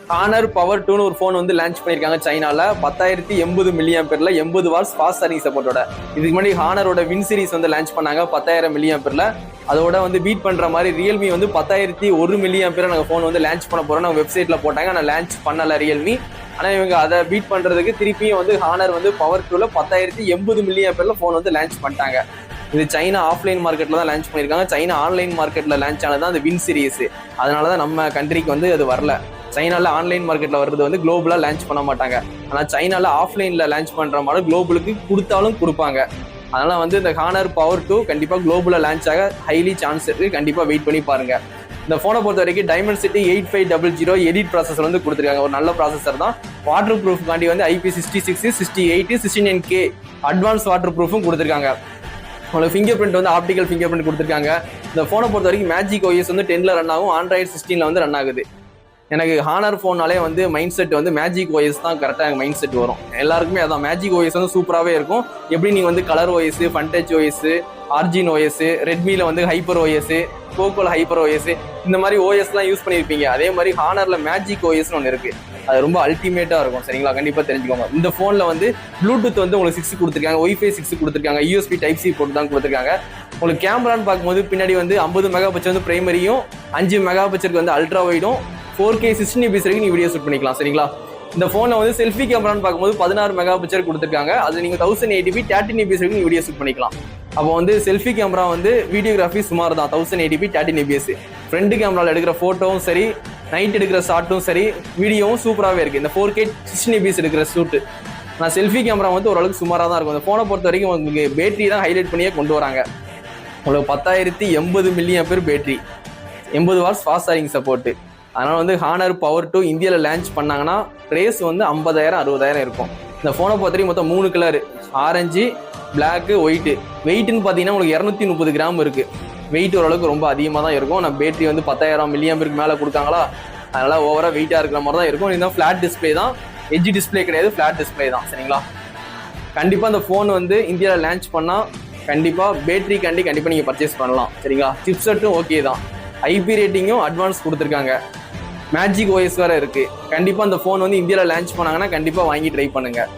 Honour power 2ன்னு ஒரு phone வந்து launch பண்ணியிருக்காங்க சைனால. 10,080 mAhல 80 வாட்ஸ் ஃபாஸ்ட் சார்ஜிங் சப்போர்ட்டோட. இதுக்கு முன்னாடி ஹானரோட வின் சீரிஸ் வந்து லான்ச் பண்ணாங்க 10,000 mAhல. அதோட வந்து பீட் பண்ற மாதிரி ரியல்மி வந்து 10,001 mAh நாங்கள் ஃபோன் வந்து லான்ச் பண்ண போறோம் நம்ம வெப்சைட்ல போட்டாங்க. ஆனால் லான்ச் பண்ணல ரியல்மி. ஆனால் இவங்க அதை பீட் பண்றதுக்கு திருப்பியும் வந்து ஹானர் வந்து பவர் 2ல 10,080 mAhல ஃபோன் வந்து லான்ச் பண்ணிட்டாங்க. இது சைனா ஆஃப்லைன் மார்க்கெட்ல தான் லான்ச் பண்ணியிருக்காங்க. சைனா ஆன்லைன் மார்க்கெட்ல லான்ச் ஆனது அந்த வின் சீரிஸ். அதனால தான் நம்ம கண்ட்ரிக்கு வந்து அது வரல. சைனால ஆன்லைன் மார்க்கெட்ல வர்றது வந்து குளோபலா லான்ச் பண்ண மாட்டாங்க. ஆனா சைனால ஆஃப்லைன்ல லான்ச் பண்ற மாதிரி குளோபலுக்கு கொடுத்தாலும் கொடுப்பாங்க. அதனால வந்து இந்த ஹானர் பவர் 2 கண்டிப்பா குளோபலா லான்ச் ஆக ஹைலி சான்ஸ் இருக்கு. கண்டிப்பா வெயிட் பண்ணி பாருங்க. இந்த போனை பொறுத்த வரைக்கும் டைமென்சிட்டி 8500 எடிட் ப்ராசஸர் வந்து கொடுத்துருக்காங்க. ஒரு நல்ல ப்ராசஸர் தான். வாட்டர் ப்ரூஃப் காண்டி வந்து IP66, 68, 69K அட்வான்ஸ் வாட்டர் ப்ரூஃபும் கொடுத்துருக்காங்க. உங்களுக்கு ஃபிங்கர் பிரிண்ட் வந்து ஆப்டிகல் ஃபிங்கர் பிரிண்ட் கொடுத்துருக்காங்க. இந்த போனை பொறுத்த வரைக்கும் மேஜிக் OS வந்து 10ல ரன் ஆகும், Android 16ல வந்து ரன் ஆகுது. எனக்கு ஹானர் ஃபோன்னாலே வந்து மைண்ட் செட் வந்து மேஜிக் OS தான் கரெக்டாக எனக்கு மைண்ட் செட் வரும். எல்லாருக்குமே அதான் மேஜிக் OS வந்து சூப்பராகவே இருக்கும். எப்படி நீங்கள் வந்து colour OS, Funtouch OS, origin OS, ரெட்மியில் வந்து ஹைப்பர் OS, போக்கோல ஹைப்பர் OS இந்த மாதிரி OSலாம் யூஸ் பண்ணியிருப்பீங்க. அதே மாதிரி ஹானரில் மேஜிக் OSன்னு ஒன்று இருக்குது. அது ரொம்ப அல்டிமேட்டாக இருக்கும். சரிங்களா, கண்டிப்பாக தெரிஞ்சுக்கோங்க. இந்த ஃபோனில் வந்து ப்ளூடூத் வந்து உங்களுக்கு 6 கொடுத்துருக்காங்க, Wi-Fi 6 கொடுத்துருக்காங்க, USB Type-C போட்டு தான் கொடுத்துருக்காங்க. உங்களுக்கு கேமரான்னு பார்க்கும்போது பின்னாடி வந்து 50 மெகாபிக்சல் வந்து பிரைமரியும் 5 மெகாபிக்சலுக்கு வந்து அல்ட்ரா வைடும் 4K 60 fps வரைக்கும் நீ வீடியோ ஷூட் பண்ணிக்கலாம். சரிங்களா, இந்த ஃபோனில் வந்து செல்ஃபி கேமரான்னு பார்க்கும்போது 16 மெகாபிக்சல் கொடுத்துருக்காங்க. அது நீங்கள் 1080p 13 fps வரைக்கும் நீ வீடியோ ஷூட் பண்ணிக்கலாம். அப்போ வந்து செல்ஃபி கேமரா வந்து வீடியோகிராஃபி சுமார் தான் 1080p 13 fps. ஃப்ரண்ட் கேமராவில் எடுக்கிற ஃபோட்டோவும் சரி, நைட் எடுக்கிற ஷாட்டும் சரி, வீடியோவும் சூப்பராகவே இருக்குது. இந்த 4K 60 fps எடுக்கிற ஷூட்டு நான் செல்ஃபி கேமரா வந்து ஓரளவுக்கு சுமாராக தான் இருக்கும். இந்த ஃபோனை பொறுத்த வரைக்கும் உங்களுக்கு பேட்டரி தான் ஹைலைட் பண்ணியே கொண்டு வராங்க. உங்களுக்கு 10,080 mAh battery, 80 watts fast charging support. அதனால் வந்து ஹானர் பவர் 2 இந்தியாவில் லான்ச் பண்ணாங்கன்னா ப்ரைஸ் வந்து 50,000 60,000 இருக்கும். இந்த ஃபோனை பொறுத்த வரைக்கும் மொத்தம் 3 கலர், ஆரஞ்சு, பிளாக்கு, ஒயிட்டு. வெயிட்னு பார்த்தீங்கன்னா உங்களுக்கு 230 கிராம் இருக்குது. வெயிட் ஓரளவுக்கு ரொம்ப அதிகமாக தான் இருக்கும். நான் பேட்டரி வந்து 10,000 mAh மேலே கொடுத்தாங்களா, அதனால் ஓவராக வெயிட்டாக இருக்கிற மாதிரி தான் இருக்கும். இதுதான் ஃப்ளாட் டிஸ்பிளே தான், எட்ஜ் டிஸ்பிளே கிடையாது, ஃப்ளாட் டிஸ்பிளே தான். சரிங்களா, கண்டிப்பாக இந்த ஃபோன் வந்து இந்தியாவில் லான்ச் பண்ணால் கண்டிப்பாக பேட்டரி கண்டிப்பாக நீங்கள் பர்ச்சேஸ் பண்ணலாம். சரிங்களா, சிப்செட்டும் ஓகே தான், IP ரேட்டிங்கும் அட்வான்ஸ் கொடுத்துருக்காங்க, மேஜிக் OS வேறு இருக்குது. கண்டிப்பாக இந்த ஃபோன் வந்து இந்தியாவில் லான்ச் பண்ணாங்கன்னா கண்டிப்பாக வாங்கி ட்ரை பண்ணுங்கள்.